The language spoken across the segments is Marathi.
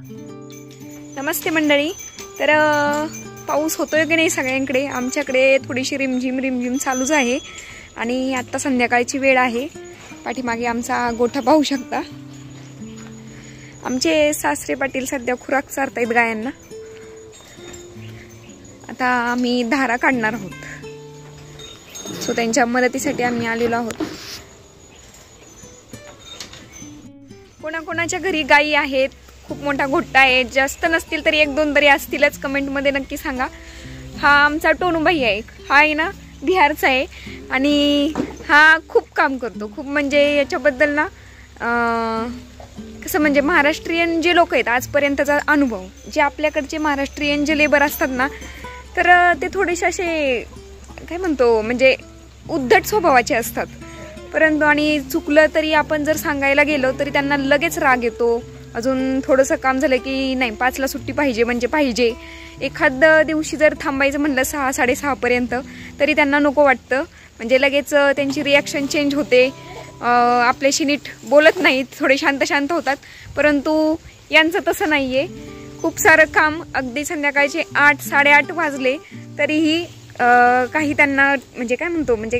नमस्ते मंडळी. तर पाऊस होतोय की नाही सगळ्यांकडे? आमच्याकडे थोडीशी रिमझिम चालूच आहे आणि आता संध्याकाळची वेळ आहे. पाठीमागे आमचा गोठा पाहू शकता. आमचे सासरे पाटील सध्या खुराक चारतायत गायांना. आता आम्ही धारा काढणार आहोत, सो त्यांच्या मदतीसाठी आम्ही आलेलो आहोत. कोणाकोणाच्या घरी गायी आहेत, खूप मोठा गोठा आहे, जास्त नसतील तरी 1-2 तरी असतीलच. कमेंटमध्ये नक्की सांगा. हा आमचा टोनूबाई आहे, हा आहे ना बिहारचा आहे आणि हा खूप काम करतो. खूप म्हणजे याच्याबद्दल ना कसं म्हणजे महाराष्ट्रीयन जे लोक आहेत आजपर्यंतचा अनुभव, जे आपल्याकडचे महाराष्ट्रीयन जे लेबर असतात ना, तर ते थोडेसे असे काय म्हणतो म्हणजे उद्धट स्वभावाचे असतात. परंतु आणि चुकलं तरी आपण जर सांगायला गेलो तरी त्यांना लगेच राग येतो. अजून थोडंसं काम झालं की नाही 5ला सुट्टी पाहिजे म्हणजे पाहिजे. एखाद दिवशी जर थांबायचं म्हणलं 6-6:30 पर्यंत तरी त्यांना नको वाटतं. म्हणजे लगेच त्यांची रिॲक्शन चेंज होते, आपल्याशी नीट बोलत नाहीत, थोडे शांत होतात. परंतु यांचं तसं नाही आहे. खूप सारं काम, अगदी संध्याकाळचे 8-8:30 वाजले तरीही काही त्यांना म्हणजे काय म्हणतो म्हणजे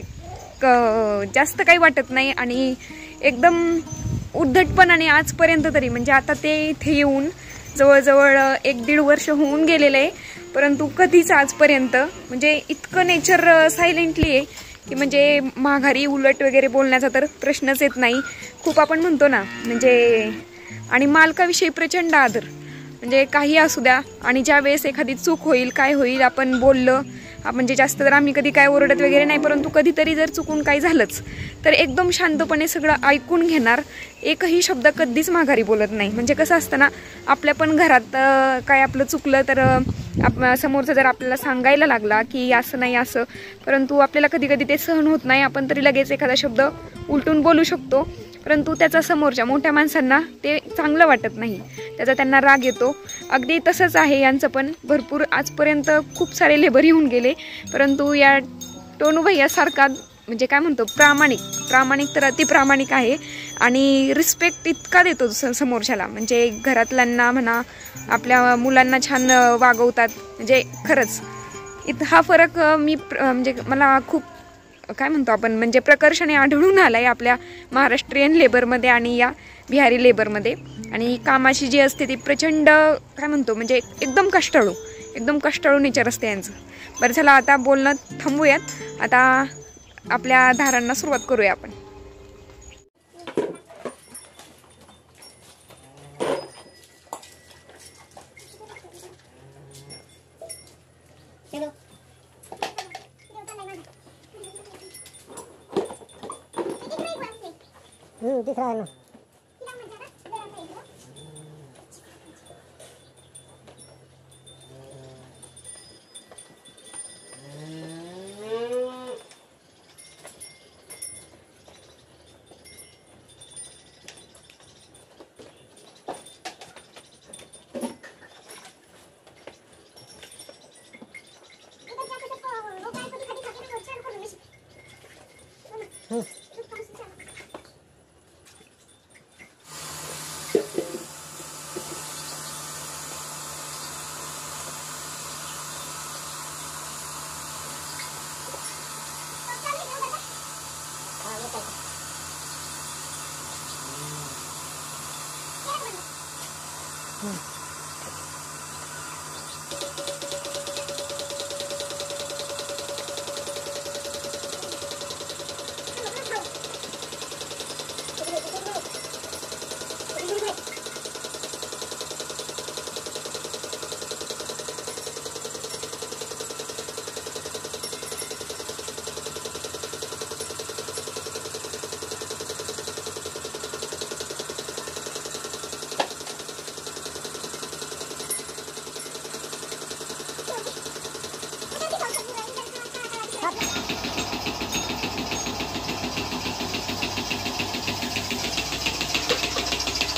जास्त काही वाटत नाही आणि एकदम उद्धटपणाने आजपर्यंत तरी म्हणजे आता ते इथे येऊन जवळजवळ 1-1.5 वर्ष होऊन गेलेलं आहे. परंतु कधीच आजपर्यंत म्हणजे इतकं नेचर सायलेंटली आहे की म्हणजे माघारी उलट वगैरे बोलण्याचा तर प्रश्नच येत नाही. खूप आपण म्हणतो ना म्हणजे, आणि मालकाविषयी प्रचंड आदर. म्हणजे काही असू द्या, आणि ज्या वेळेस एखादी चूक होईल, काय होईल, आपण बोललं म्हणजे जास्त तर आम्ही कधी काय ओरडत वगैरे नाही, परंतु कधीतरी जर चुकून काही झालंच तर एकदम शांतपणे सगळं ऐकून घेणार. एकही शब्द कधीच माघारी बोलत नाही. म्हणजे कसं असतं ना, आपल्या पण घरात काय आपलं चुकलं तर समोरचं जर आपल्याला सांगायला लागला की असं नाही असं, परंतु आपल्याला कधी ते सहन होत नाही. आपण तरी लगेच एखादा शब्द उलटून बोलू शकतो, परंतु त्याचा समोरच्या मोठ्या माणसांना ते चांगलं वाटत नाही, त्याचा त्यांना राग येतो. अगदी तसंच आहे यांचं पण. भरपूर आजपर्यंत खूप सारे लेबर येऊन गेले, परंतु या टोनूभैयासारखा म्हणजे काय म्हणतो प्रामाणिक तर अतिप्रामाणिक आहे आणि रिस्पेक्ट इतका देतो समोरच्याला. म्हणजे घरातल्यांना म्हणा, आपल्या मुलांना छान वागवतात. म्हणजे खरंच हा फरक मी म्हणजे मला खूप काय म्हणतो आपण म्हणजे प्रकर्षाने आढळून आलाय आपल्या महाराष्ट्रीयन लेबरमध्ये आणि या बिहारी लेबरमध्ये. आणि कामाची जी असते ती प्रचंड काय म्हणतो म्हणजे एकदम कष्टाळू नेचर असते यांचं. बरं चला, आता बोलणं थांबूयात. आता आपल्या धारांना सुरुवात करूया आपण. दिख रहा है ना.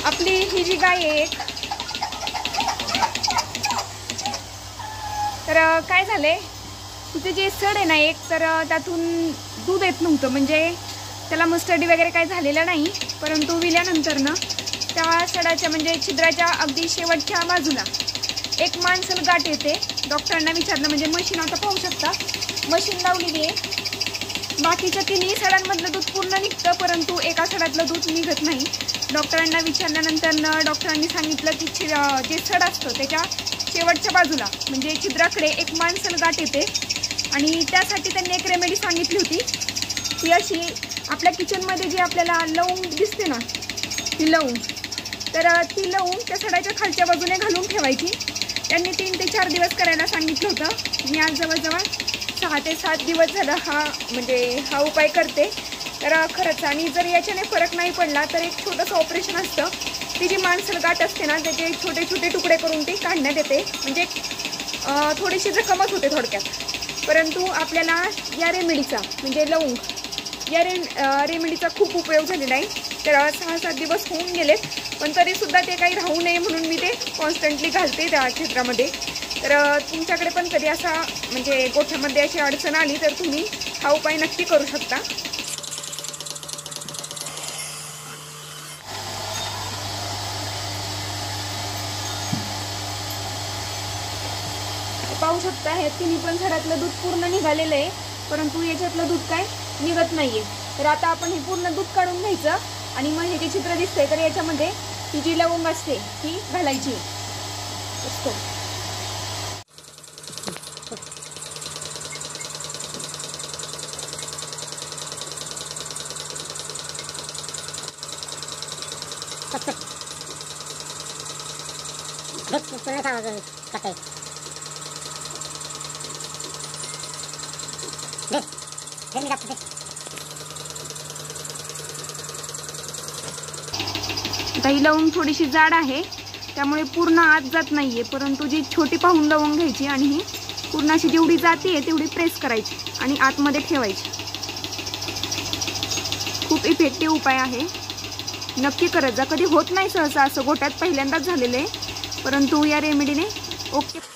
आपली ही जी गाय आहे तर काय झाले, तिचे जे सड आहे ना एक, तर त्यातून दूध येत नव्हतं. म्हणजे त्याला मस्टर्डी वगैरे काय झालेलं नाही, परंतु विल्यानंतर ना त्या सडाच्या म्हणजे छिद्राच्या अगदी शेवटच्या बाजूला एक माणसाला गाठ येते. डॉक्टरांना विचारलं, म्हणजे मशीन आता पाहू शकता, मशीन लावलेली आहे. बाकीच्या तिन्ही सडांमधलं दूध पूर्ण निघतं, परंतु एका सडातलं दूध निघत नाही. डॉक्टरांना विचारल्यानंतर डॉक्टरांनी सांगितलं की जे सड असतं त्याच्या शेवटच्या बाजूला म्हणजे छिद्राकडे एक माणसाला गाठ येते आणि त्यासाठी त्यांनी एक रेमेडी सांगितली होती. ती अशी, आपल्या किचनमध्ये जी आपल्याला लवंग दिसते ना, ती लवंग, तर ती लवंग त्या सडाच्या खालच्या बाजूने घालून ठेवायची. त्यांनी 3 ते 4 दिवस करायला सांगितलं होतं. मी आज जवळजवळ 6 ते 7 दिवस झाला हा उपाय करते. तर खरंच, आणि जर याच्याने फरक नाही पडला तर एक छोटंसं ऑपरेशन असतं. ती जी माणसाला गाठ असते ना, त्याचे छोटे छोटे तुकडे करून ती काढण्यात येते. म्हणजे थोडीशी जखमच होते थोडक्यात. परंतु आपल्याला या रेमेडीचा म्हणजे लवंग या रेमेडीचा खूप उपयोग झालेला आहे. तर 6-7 दिवस होऊन गेलेत, पण तरीसुद्धा ते काही राहू नये म्हणून मी ते कॉन्स्टंटली घालते त्या क्षेत्रामध्ये. तर तुमच्याकडे पण कधी असा म्हणजे गोठ्यामध्ये अशी अडचण आली तर तुम्ही हा उपाय नक्की करू शकता. पाहू शकता, हे तिन्ही पण सडातलं दूध पूर्ण निघालेलं आहे, परंतु याच्यातलं दूध काय निघत नाहीये. तर आता आपण हे पूर्ण दूध काढून घ्यायचं आणि मग हे जे चित्र दिसतंय तर याच्यामध्ये ही जी लवंग असते ती घालायची असतो. आता ही लवंग थोडीशी जाड आहे त्यामुळे पूर्ण आत जात नाहीये, परंतु जी छोटी पाहून लवंग घ्यायची आणि ही पूर्ण अशी जेवढी जाते तेवढी प्रेस करायची आणि आतमध्ये ठेवायची. खूप इफेक्टिव्ह उपाय आहे, नक्की करत जा. कधी होत नाही सहसा असं, गोठ्यात पहिल्यांदाच झालेलं आहे, परंतु या रेमेडीने ओके.